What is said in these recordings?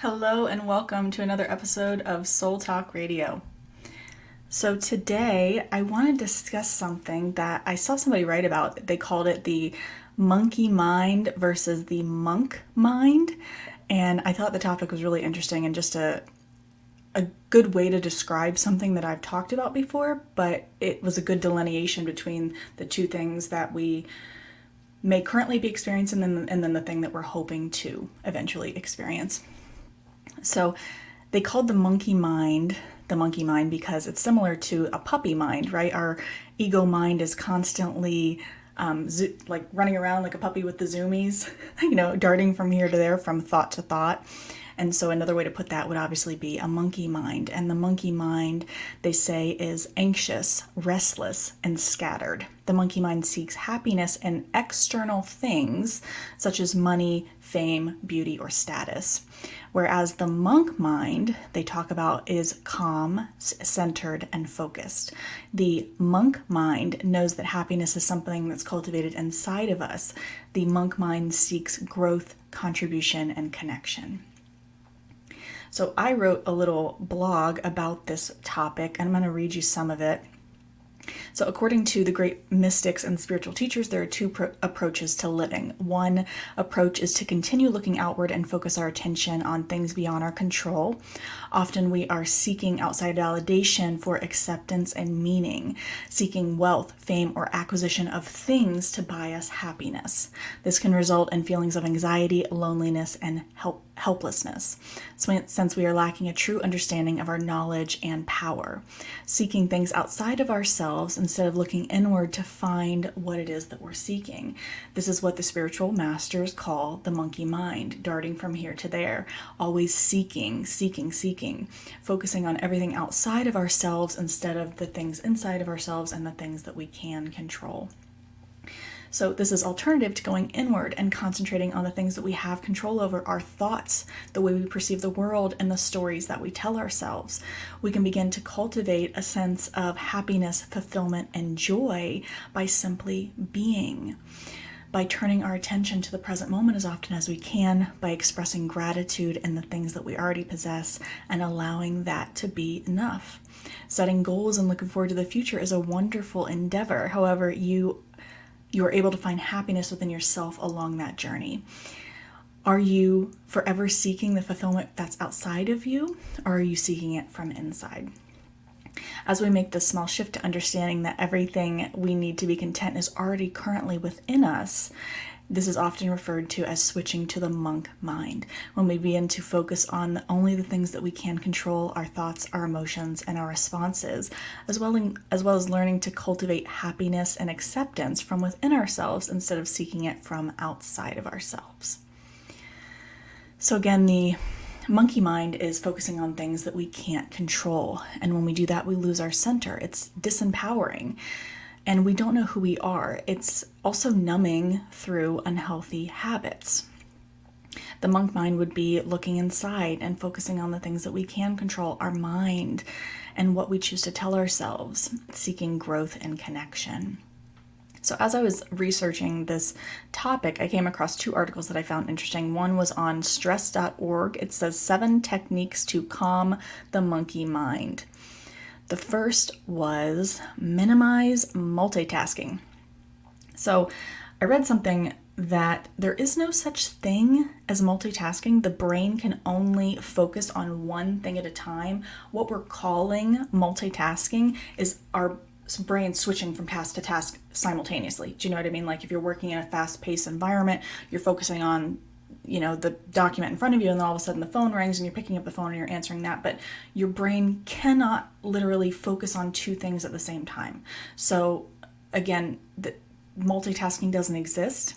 Hello and welcome to another episode of Soul Talk Radio. So today I want to discuss something that I saw somebody write about. They called it the monkey mind versus the monk mind. And I thought the topic was really interesting and just a good way to describe something that I've talked about before, but it was a good delineation between the two things that we may currently be experiencing and then the thing that we're hoping to eventually experience. So they called the monkey mind because it's similar to a puppy mind, right? Our ego mind is constantly like running around like a puppy with the zoomies, darting from here to there, from thought to thought. And so another way to put that would obviously be a monkey mind. And the monkey mind, they say, is anxious, restless, and scattered. The monkey mind seeks happiness in external things such as money, fame, beauty, or status. Whereas the monk mind, they talk about, is calm, centered, and focused. The monk mind knows that happiness is something that's cultivated inside of us. The monk mind seeks growth, contribution, and connection. So I wrote a little blog about this topic, and I'm going to read you some of it. So according to the great mystics and spiritual teachers, there are two approaches to living. One approach is to continue looking outward and focus our attention on things beyond our control. Often we are seeking outside validation for acceptance and meaning, seeking wealth, fame, or acquisition of things to buy us happiness. This can result in feelings of anxiety, loneliness, and helplessness, since we are lacking a true understanding of our knowledge and power. Seeking things outside of ourselves instead of looking inward to find what it is that we're seeking. This is what the spiritual masters call the monkey mind, darting from here to there, always seeking, focusing on everything outside of ourselves instead of the things inside of ourselves and the things that we can control. So this is alternative to going inward and concentrating on the things that we have control over, our thoughts, the way we perceive the world, and the stories that we tell ourselves. We can begin to cultivate a sense of happiness, fulfillment, and joy by simply being, by turning our attention to the present moment as often as we can, by expressing gratitude in the things that we already possess and allowing that to be enough. Setting goals and looking forward to the future is a wonderful endeavor. However, you are able to find happiness within yourself along that journey. Are you forever seeking the fulfillment that's outside of you, or are you seeking it from inside? As we make this small shift to understanding that everything we need to be content is already currently within us, this is often referred to as switching to the monk mind. When we begin to focus on only the things that we can control, our thoughts, our emotions, and our responses, as well as learning to cultivate happiness and acceptance from within ourselves instead of seeking it from outside of ourselves. So again, the monkey mind is focusing on things that we can't control. And when we do that, we lose our center. It's disempowering. And we don't know who we are. It's also numbing through unhealthy habits. The monk mind would be looking inside and focusing on the things that we can control, our mind, and what we choose to tell ourselves, seeking growth and connection. So as I was researching this topic, I came across two articles that I found interesting. One was on stress.org. It says 7 techniques to calm the monkey mind. The first was minimize multitasking. So I read something that there is no such thing as multitasking. The brain can only focus on one thing at a time. What we're calling multitasking is our brain switching from task to task simultaneously. Do you know what I mean? Like if you're working in a fast-paced environment, you're focusing on the document in front of you, and then all of a sudden the phone rings and you're picking up the phone and you're answering that, but your brain cannot literally focus on two things at the same time. So again, the multitasking doesn't exist.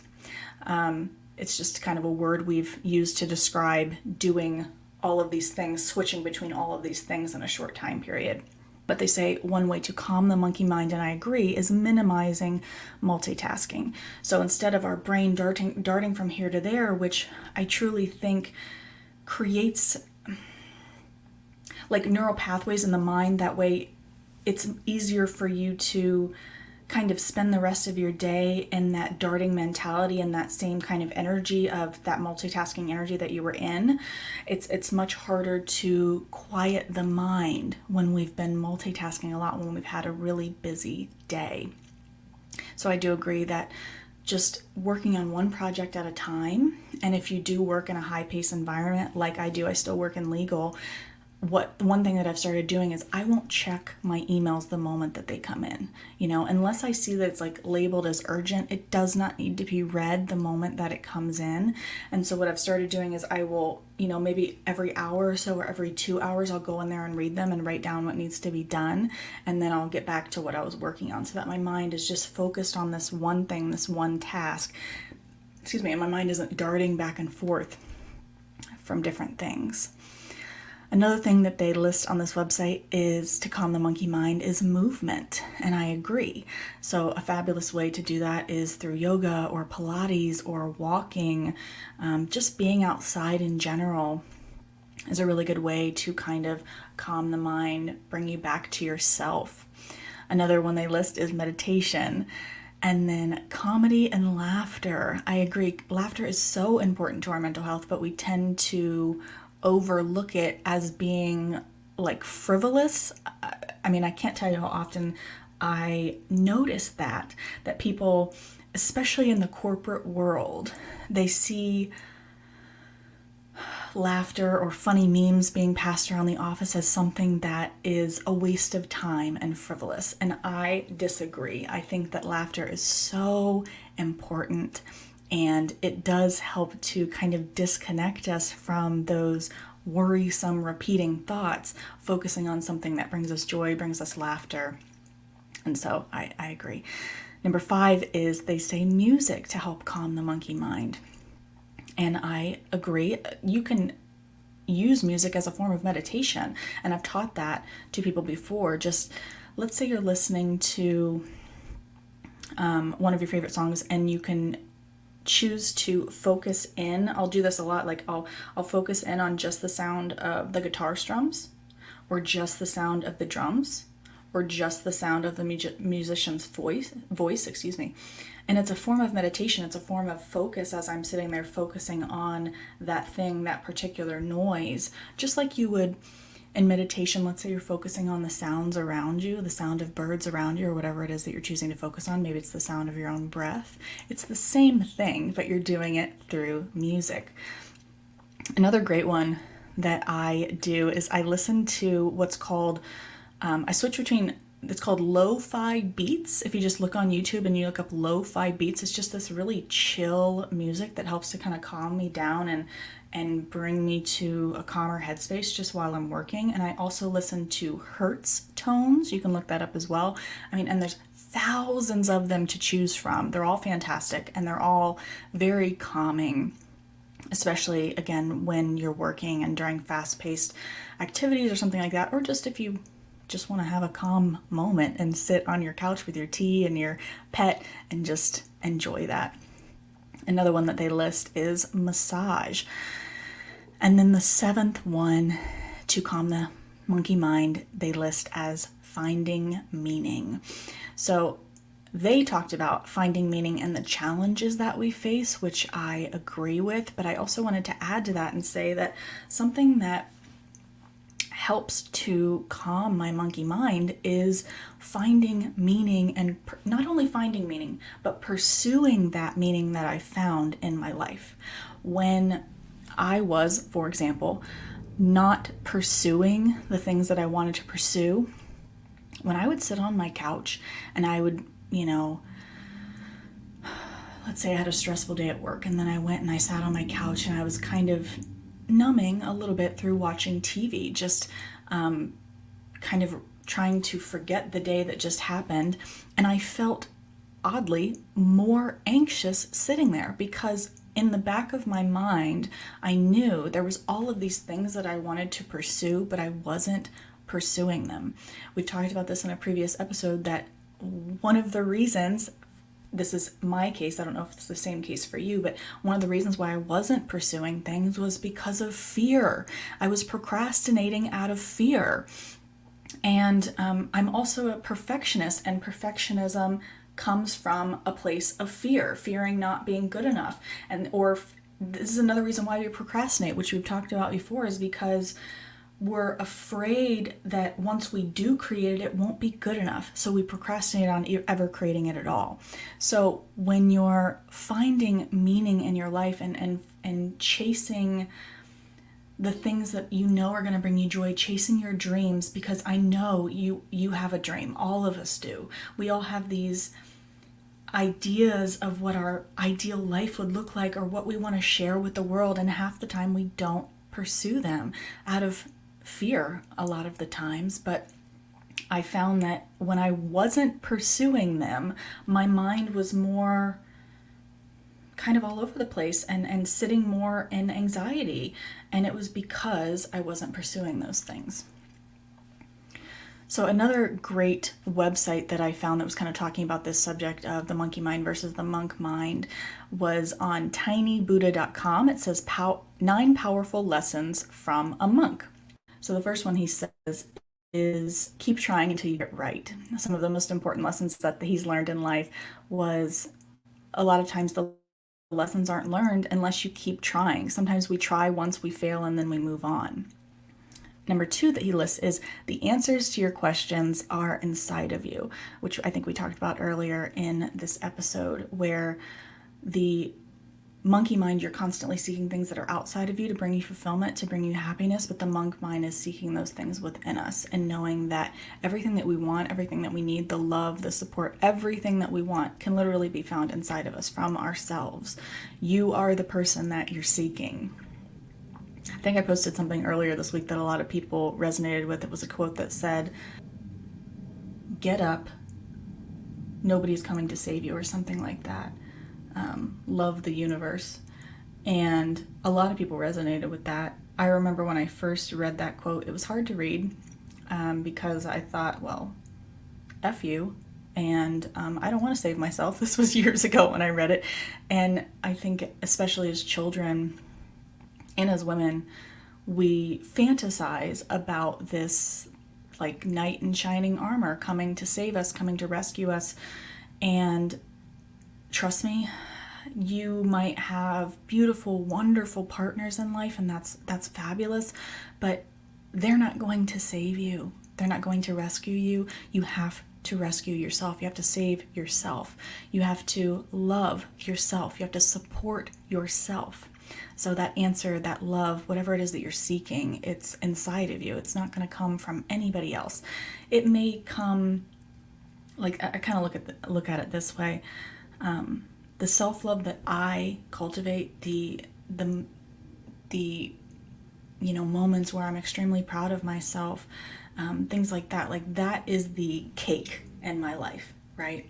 It's just kind of a word we've used to describe doing all of these things, switching between all of these things in a short time period. But they say one way to calm the monkey mind, and I agree, is minimizing multitasking. So instead of our brain darting from here to there, which I truly think creates like neural pathways in the mind, that way it's easier for you to kind of spend the rest of your day in that darting mentality and that same kind of energy of that multitasking energy that you were in, it's much harder to quiet the mind when we've been multitasking a lot, when we've had a really busy day. So I do agree that just working on one project at a time, and if you do work in a high-paced environment like I do, I still work in legal, one thing that I've started doing is I won't check my emails the moment that they come in. Unless I see that it's like labeled as urgent, it does not need to be read the moment that it comes in. And so what I've started doing is I will, maybe every hour or so or every 2 hours, I'll go in there and read them and write down what needs to be done. And then I'll get back to what I was working on so that my mind is just focused on this one thing, this one task. And my mind isn't darting back and forth from different things. Another thing that they list on this website is to calm the monkey mind is movement, and I agree. So a fabulous way to do that is through yoga or Pilates or walking. Just being outside in general is a really good way to kind of calm the mind, bring you back to yourself. Another one they list is meditation. And then comedy and laughter. I agree. Laughter is so important to our mental health, but we tend to overlook it as being like frivolous. I can't tell you how often I notice that people, especially in the corporate world, they see laughter or funny memes being passed around the office as something that is a waste of time and frivolous. And I disagree. I think that laughter is so important, and it does help to kind of disconnect us from those worrisome repeating thoughts, focusing on something that brings us joy, brings us laughter. And so I agree. Number 5 is they say music to help calm the monkey mind. And I agree. You can use music as a form of meditation. And I've taught that to people before. Just let's say you're listening to one of your favorite songs and you can choose to focus in. I'll do this a lot. Like I'll focus in on just the sound of the guitar strums, or just the sound of the drums, or just the sound of the musician's voice, And it's a form of meditation. It's a form of focus as I'm sitting there focusing on that thing, that particular noise. Just like you would in meditation, let's say you're focusing on the sounds around you, the sound of birds around you, or whatever it is that you're choosing to focus on. Maybe it's the sound of your own breath. It's the same thing, but you're doing it through music. Another great one that I do is I listen to what's called, I switch between, it's called lo-fi beats. If you just look on YouTube and you look up lo-fi beats, it's just this really chill music that helps to kind of calm me down and bring me to a calmer headspace just while I'm working. And I also listen to Hertz tones. You can look that up as well. And there's thousands of them to choose from. They're all fantastic and they're all very calming, especially again when you're working and during fast-paced activities or something like that, or just if you just want to have a calm moment and sit on your couch with your tea and your pet and just enjoy that. Another one that they list is massage. And then the 7th one to calm the monkey mind, they list as finding meaning. So they talked about finding meaning in the challenges that we face, which I agree with, but I also wanted to add to that and say that something that helps to calm my monkey mind is finding meaning, and not only finding meaning, but pursuing that meaning that I found in my life. When I was, for example, not pursuing the things that I wanted to pursue, when I would sit on my couch and I would, let's say I had a stressful day at work and then I went and I sat on my couch and I was kind of numbing a little bit through watching TV, just kind of trying to forget the day that just happened. And I felt oddly more anxious sitting there because in the back of my mind, I knew there was all of these things that I wanted to pursue, but I wasn't pursuing them. We've talked about this in a previous episode that one of the reasons, this is my case, I don't know if it's the same case for you, but one of the reasons why I wasn't pursuing things was because of fear. I was procrastinating out of fear. And I'm also a perfectionist, and perfectionism comes from a place of fear, fearing not being good enough. This is another reason why we procrastinate, which we've talked about before, is because we're afraid that once we do create it, it won't be good enough. So we procrastinate on ever creating it at all. So when you're finding meaning in your life and chasing the things that you know are going to bring you joy, chasing your dreams, because I know you have a dream. All of us do. We all have these ideas of what our ideal life would look like or what we want to share with the world, and half the time we don't pursue them out of fear a lot of the times. But I found that when I wasn't pursuing them, my mind was more kind of all over the place and sitting more in anxiety. And it was because I wasn't pursuing those things. So another great website that I found that was kind of talking about this subject of the monkey mind versus the monk mind was on tinybuddha.com. It says 9 powerful lessons from a monk. So the first one he says is keep trying until you get right. Some of the most important lessons that he's learned in life was a lot of times the lessons aren't learned unless you keep trying. Sometimes we try once, we fail, and then we move on. Number 2 that he lists is the answers to your questions are inside of you, which I think we talked about earlier in this episode, where the monkey mind, you're constantly seeking things that are outside of you to bring you fulfillment, to bring you happiness, but the monk mind is seeking those things within us and knowing that everything that we want, everything that we need, the love, the support, everything that we want can literally be found inside of us from ourselves. You are the person that you're seeking. I think I posted something earlier this week that a lot of people resonated with. It was a quote that said, "Get up, nobody's coming to save you," or something like that. Love the universe. And a lot of people resonated with that. I remember when I first read that quote, it was hard to read because I thought, well, F you. And I don't want to save myself. This was years ago when I read it. And I think especially as children and as women, we fantasize about this like knight in shining armor coming to save us, coming to rescue us. And trust me, you might have beautiful, wonderful partners in life, and that's fabulous, but they're not going to save you. They're not going to rescue you. You have to rescue yourself. You have to save yourself. You have to love yourself. You have to support yourself. So that answer, that love, whatever it is that you're seeking, it's inside of you. It's not going to come from anybody else. It may come, like I kind of look at it this way. The self-love that I cultivate, the moments where I'm extremely proud of myself, things like that is the cake in my life, right?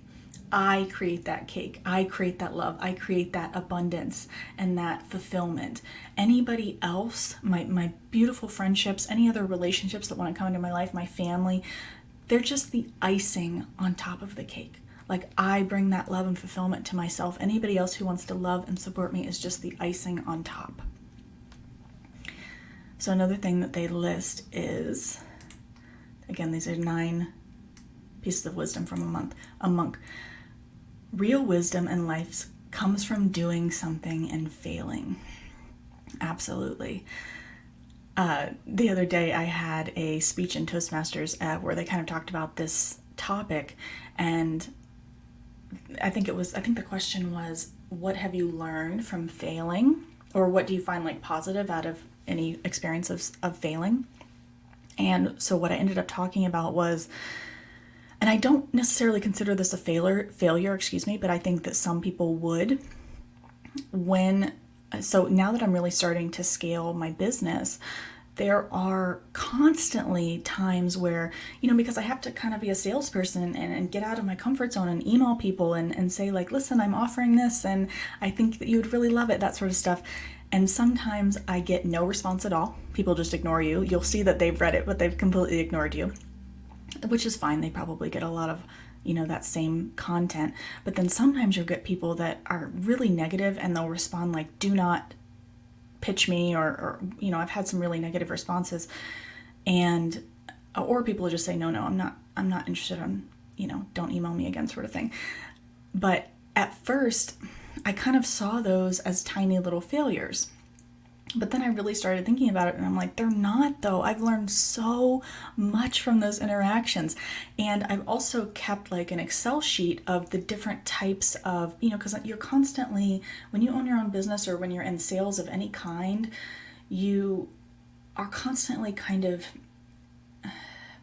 I create that cake. I create that love. I create that abundance and that fulfillment. Anybody else, my beautiful friendships, any other relationships that want to come into my life, my family, they're just the icing on top of the cake. Like I bring that love and fulfillment to myself. Anybody else who wants to love and support me is just the icing on top. So another thing that they list is, again, these are 9 pieces of wisdom from a monk. Real wisdom in life comes from doing something and failing. Absolutely. The other day I had a speech in Toastmasters where they kind of talked about this topic, and I think the question was, what have you learned from failing, or what do you find like positive out of any experience of failing? And so what I ended up talking about was, and I don't necessarily consider this a failure, but I think that some people would. So now that I'm really starting to scale my business, there are constantly times where, because I have to kind of be a salesperson and get out of my comfort zone and email people and say like, listen, I'm offering this and I think that you would really love it, that sort of stuff. And sometimes I get no response at all. People just ignore you. You'll see that they've read it, but they've completely ignored you, which is fine. They probably get a lot of, that same content. But then sometimes you'll get people that are really negative and they'll respond like, do not pitch me, or I've had some really negative responses, or people just say, no, I'm not interested, don't email me again, sort of thing. But at first, I kind of saw those as tiny little failures. But then I really started thinking about it and I'm like, they're not though. I've learned so much from those interactions. And I've also kept like an Excel sheet of the different types of, because you're constantly, when you own your own business or when you're in sales of any kind, you are constantly kind of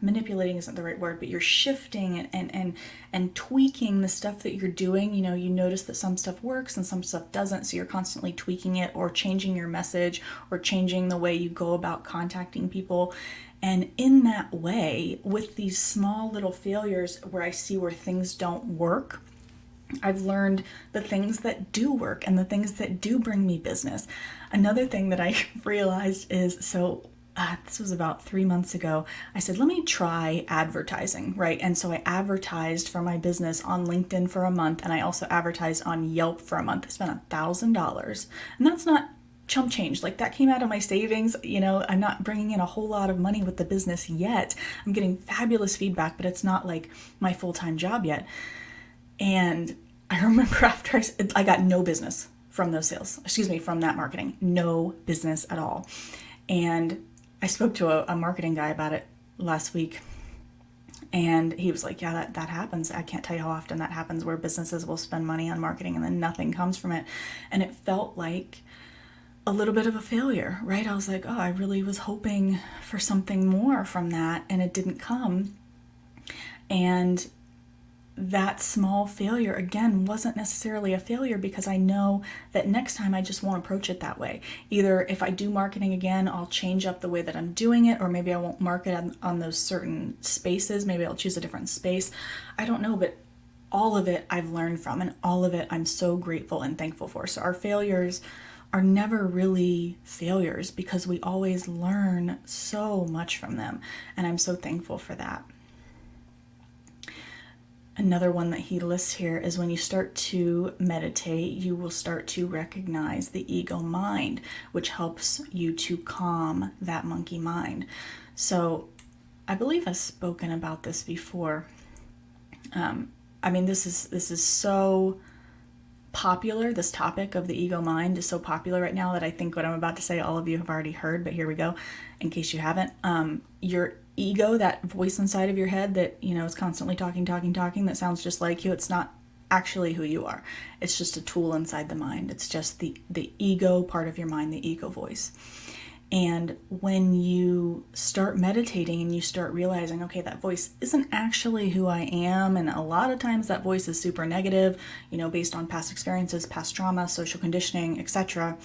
manipulating isn't the right word, but you're shifting and tweaking the stuff that you're doing. You notice that some stuff works and some stuff doesn't, so you're constantly tweaking it or changing your message or changing the way you go about contacting people. And in that way, with these small little failures where I see where things don't work, I've learned the things that do work and the things that do bring me business. Another thing that I realized is, this was about 3 months ago. I said, let me try advertising, right? And so I advertised for my business on LinkedIn for a month, and I also advertised on Yelp for a month. I spent $1,000, and that's not chump change. Like, that came out of my savings. I'm not bringing in a whole lot of money with the business yet. I'm getting fabulous feedback, but it's not like my full-time job yet. And I remember after I got no business from those sales, from that marketing, no business at all. And I spoke to a marketing guy about it last week, and he was like, yeah, that happens. I can't tell you how often that happens, where businesses will spend money on marketing and then nothing comes from it. And it felt like a little bit of a failure, right? I was like, oh, I really was hoping for something more from that, and it didn't come. And that small failure, again, wasn't necessarily a failure, because I know that next time I just won't approach it that way. Either if I do marketing again, I'll change up the way that I'm doing it, or maybe I won't market on those certain spaces. Maybe I'll choose a different space. I don't know, but all of it I've learned from, and all of it I'm so grateful and thankful for. So our failures are never really failures, because we always learn so much from them, and I'm so thankful for that. Another one that he lists here is, when you start to meditate, you will start to recognize the ego mind, which helps you to calm that monkey mind. So I believe I've spoken about this before. This is so popular. This topic of the ego mind is so popular right now that I think what I'm about to say, all of you have already heard, but here we go. In case you haven't, your ego, that voice inside of your head that, is constantly talking, that sounds just like you, it's not actually who you are. It's just a tool inside the mind. It's just the ego part of your mind, the ego voice. And when you start meditating and you start realizing, okay, that voice isn't actually who I am, and a lot of times that voice is super negative, based on past experiences, past trauma, social conditioning, etc.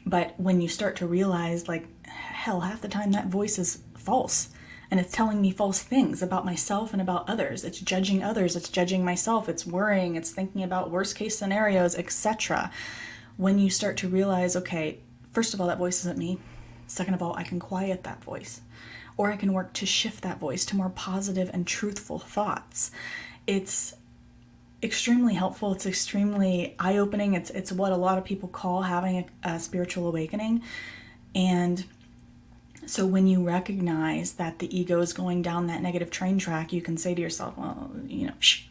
But when you start to realize, like, hell, half the time that voice is false, and it's telling me false things about myself and about others. It's judging others, it's judging myself, it's worrying, it's thinking about worst case scenarios, etc. When you start to realize, okay, first of all, that voice isn't me. Second of all, I can quiet that voice, or I can work to shift that voice to more positive and truthful thoughts. It's extremely helpful. It's extremely eye-opening. It's what a lot of people call having a spiritual awakening. And so when you recognize that the ego is going down that negative train track, you can say to yourself, well, shh,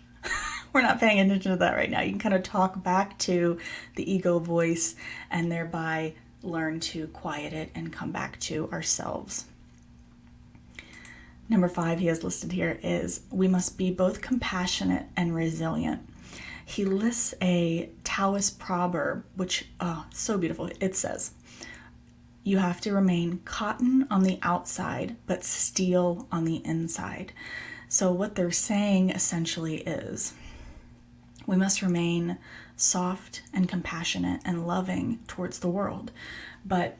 we're not paying attention to that right now. You can kind of talk back to the ego voice and thereby learn to quiet it and come back to ourselves. Number 5 he has listed here is, we must be both compassionate and resilient. He lists a Taoist proverb, which, so beautiful. It says, you have to remain cotton on the outside, but steel on the inside. So what they're saying essentially is, we must remain soft and compassionate and loving towards the world, but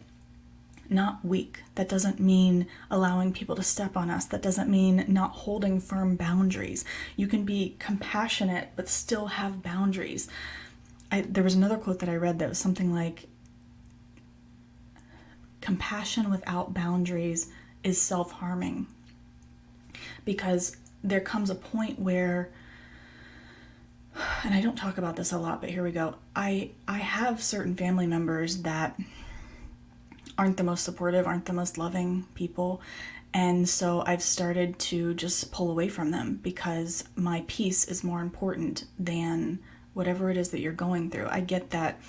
not weak. That doesn't mean allowing people to step on us. That doesn't mean not holding firm boundaries. You can be compassionate, but still have boundaries. There was another quote that I read that was something like, compassion without boundaries is self-harming. Because there comes a point where, and I don't talk about this a lot, but here we go. I have certain family members that aren't the most supportive, aren't the most loving people. And so I've started to just pull away from them because my peace is more important than whatever it is that you're going through. I get that,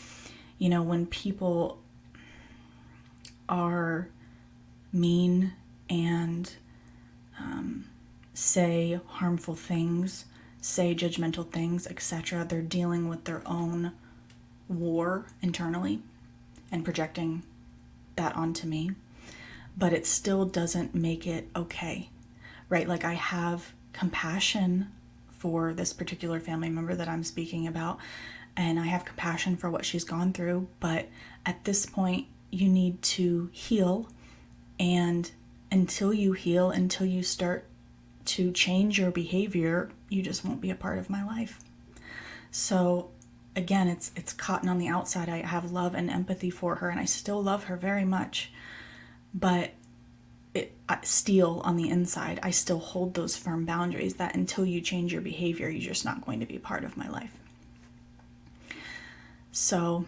when people are mean and say harmful things, say judgmental things, etc., they're dealing with their own war internally and projecting that onto me. But it still doesn't make it okay, right? Like, I have compassion for this particular family member that I'm speaking about, and I have compassion for what she's gone through. But at this point, you need to heal. And until you heal, until you start to change your behavior, you just won't be a part of my life. So again, it's cotton on the outside. I have love and empathy for her, and I still love her very much. But steel on the inside, I still hold those firm boundaries that until you change your behavior, you're just not going to be part of my life. So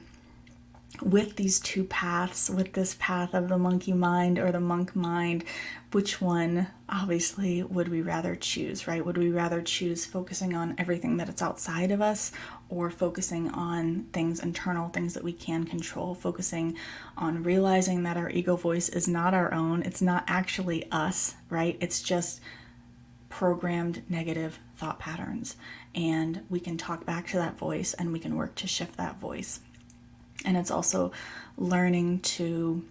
with these two paths, with this path of the monkey mind or the monk mind, which one obviously would we rather choose, right? Would we rather choose focusing on everything that is outside of us, or focusing on things internal, things that we can control, focusing on realizing that our ego voice is not our own, it's not actually us, right? It's just programmed negative thought patterns, and we can talk back to that voice and we can work to shift that voice. And it's also learning to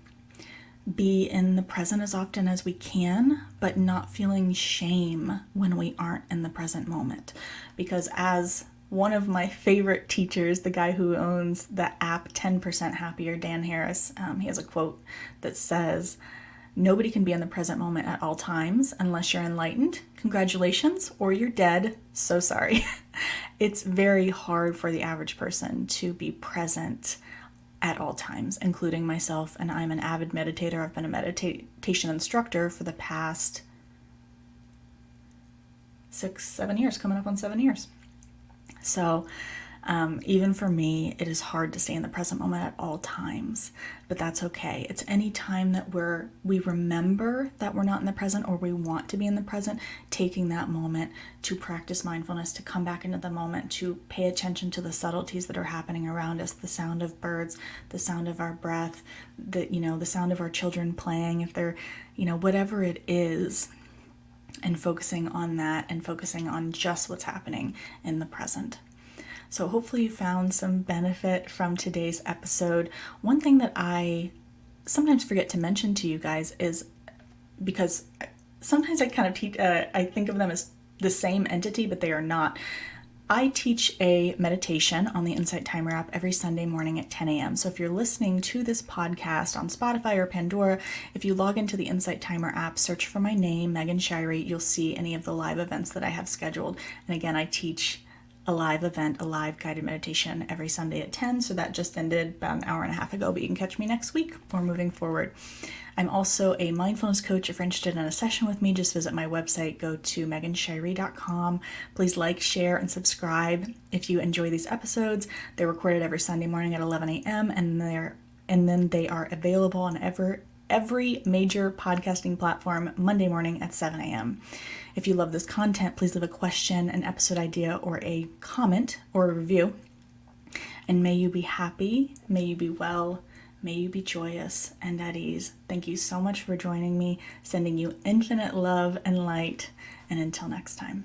be in the present as often as we can, but not feeling shame when we aren't in the present moment. Because as one of my favorite teachers, the guy who owns the app 10% Happier, Dan Harris, he has a quote that says, "Nobody can be in the present moment at all times unless you're enlightened. Congratulations, or you're dead. So sorry." It's very hard for the average person to be present at all times, including myself, and I'm an avid meditator. I've been a meditation instructor for the past 7 years, coming up on 7 years. So even for me, it is hard to stay in the present moment at all times, but that's okay. It's any time that we remember that we're not in the present, or we want to be in the present, taking that moment to practice mindfulness, to come back into the moment, to pay attention to the subtleties that are happening around us, the sound of birds, the sound of our breath, the sound of our children playing, if they're, whatever it is, and focusing on that and focusing on just what's happening in the present. So hopefully you found some benefit from today's episode. One thing that I sometimes forget to mention to you guys is, because sometimes I kind of I think of them as the same entity, but they are not. I teach a meditation on the Insight Timer app every Sunday morning at 10 a.m. So if you're listening to this podcast on Spotify or Pandora, if you log into the Insight Timer app, search for my name, Megan Shirey, you'll see any of the live events that I have scheduled. And again, I teach a live event, a live guided meditation every Sunday at 10. So that just ended about an hour and a half ago, but you can catch me next week or moving forward. I'm also a mindfulness coach. If you're interested in a session with me, just visit my website, go to meganshirey.com. Please like, share, and subscribe if you enjoy these episodes. They're recorded every Sunday morning at 11 a.m. and then they are available on every major podcasting platform Monday morning at 7 a.m. If you love this content, please leave a question, an episode idea, or a comment or a review. And may you be happy, may you be well, may you be joyous and at ease. Thank you so much for joining me, sending you infinite love and light, and until next time.